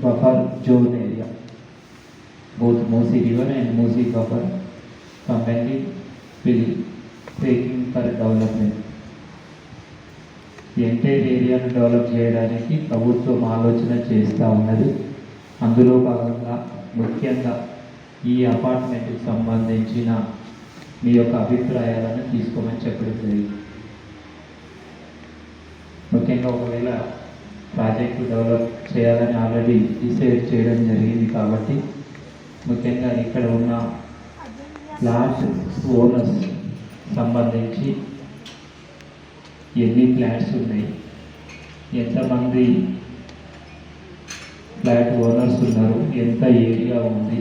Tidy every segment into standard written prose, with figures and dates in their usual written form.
buffer zone area. Both Musi River and Musi buffer combined will taking for development. ఈ entire ఏరియాను develop చేయడానికి ప్రభుత్వం ఆలోచన చేస్తూ ఉన్నది. అందులో భాగంగా ముఖ్యంగా ఈ అపార్ట్మెంట్కి సంబంధించిన మీ యొక్క అభిప్రాయాలను తీసుకోమని చెప్పడం జరిగింది. ముఖ్యంగా ఒకవేళ ప్రాజెక్టు డెవలప్ చేయాలని ఆల్రెడీ డిసైడ్ చేయడం జరిగింది కాబట్టి ముఖ్యంగా ఇక్కడ ఉన్న ప్లాట్ ఓనర్స్ సంబంధించి ఎన్ని ఫ్లాట్స్ ఉన్నాయి, ఎంతమంది ఫ్లాట్ ఓనర్స్ ఉన్నారు, ఎంత ఏరియా ఉంది,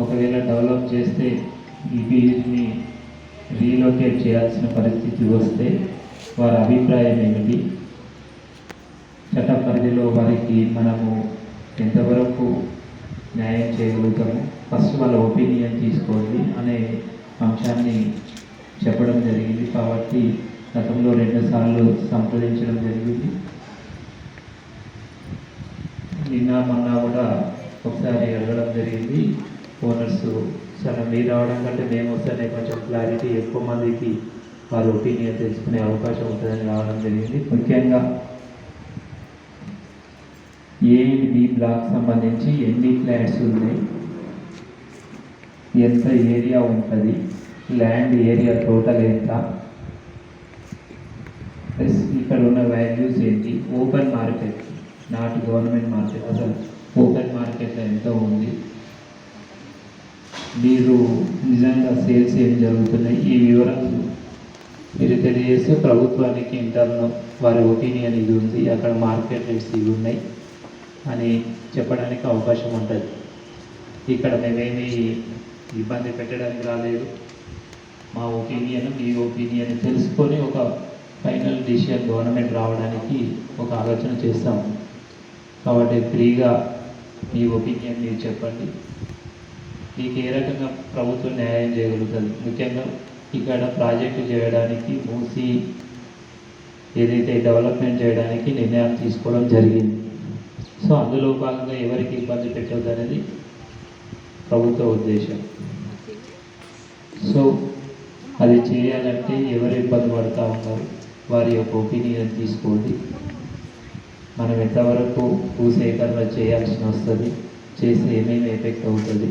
ఒకవేళ డెవలప్ చేస్తే ఈ ఫీల్డ్ని రీలొకేట్ చేయాల్సిన పరిస్థితి వస్తే వారి అభిప్రాయం ఏమిటి, చట్ట పరిధిలో వారికి మనము ఎంతవరకు న్యాయం చేయగలుగుతాము, ఫస్ట్ వాళ్ళ ఒపీనియన్ తీసుకోండి అనే అంశాన్ని చెప్పడం జరిగింది. కాబట్టి గతంలో 2 సార్లు సంప్రదించడం జరిగింది. నిన్న మొన్న కూడా ఒకసారి అడగడం జరిగింది. ఓనర్స్ సరే మీరు రావడం కంటే మేము వస్తేనే కొంచెం క్లారిటీ ఎక్కువ మందికి వారి ఒపీనియన్ తెలుసుకునే అవకాశం ఉంటుందని రావడం జరిగింది. ముఖ్యంగా ఏ బి బ్లాక్ సంబంధించి ఎన్ని ఫ్లాట్స్ ఉన్నాయి, ఎంత ఏరియా ఉంటుంది, ల్యాండ్ ఏరియా టోటల్ ఎంత, ఇక్కడ ఉన్న వాల్యూస్ ఏంటి, open market not government market అసలు ఓపెన్ మార్కెట్లో ఎంత ఉంది, మీరు నిజంగా సేల్స్ ఏం జరుగుతున్నాయి, ఈ వివరాలు మీరు తెలియజేస్తే ప్రభుత్వానికి ఇంటర్నో వారి ఒపీనియన్ ఇది ఉంది, అక్కడ మార్కెట్ రేట్స్ ఇవి ఉన్నాయి అని చెప్పడానికి అవకాశం ఉంటుంది. ఇక్కడ మేమేమి ఇబ్బంది పెట్టడానికి రాలేదు. మా ఒపీనియన్ మీ ఒపీనియన్ తెలుసుకొని ఒక ఫైనల్ డిసిషన్ గవర్నమెంట్ రావడానికి ఒక ఆలోచన చేస్తాము. కాబట్టి ఫ్రీగా మీ ఒపీనియన్ మీరు చెప్పండి. మీకు ఏ రకంగా ప్రభుత్వం న్యాయం చేయగలుగుతుంది. ముఖ్యంగా ఇక్కడ ప్రాజెక్టు చేయడానికి మూసి ఏదైతే డెవలప్మెంట్ చేయడానికి నిర్ణయం తీసుకోవడం జరిగింది. సో అందులో భాగంగా ఎవరికి ఇబ్బంది పెట్టవద్దు అనేది ప్రభుత్వ ఉద్దేశం. సో అది చేయాలంటే ఎవరు ఇబ్బంది పడుతూ ఉన్నారు వారి యొక్క ఒపీనియన్ తీసుకోండి. మనం ఎంతవరకు భూసేకరణ చేయాల్సి వస్తుంది, చేస్తే ఏమేమి ఎఫెక్ట్ అవుతుంది,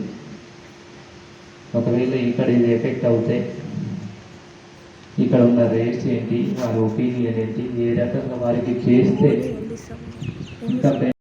ఒకవేళ ఇక్కడ ఇది ఎఫెక్ట్ అవుతే ఇక్కడ ఉన్న రేట్స్ ఏంటి, వారి ఒపీనియన్ ఏంటి, ఏ రకంగా వారికి చేస్తే ఇంకా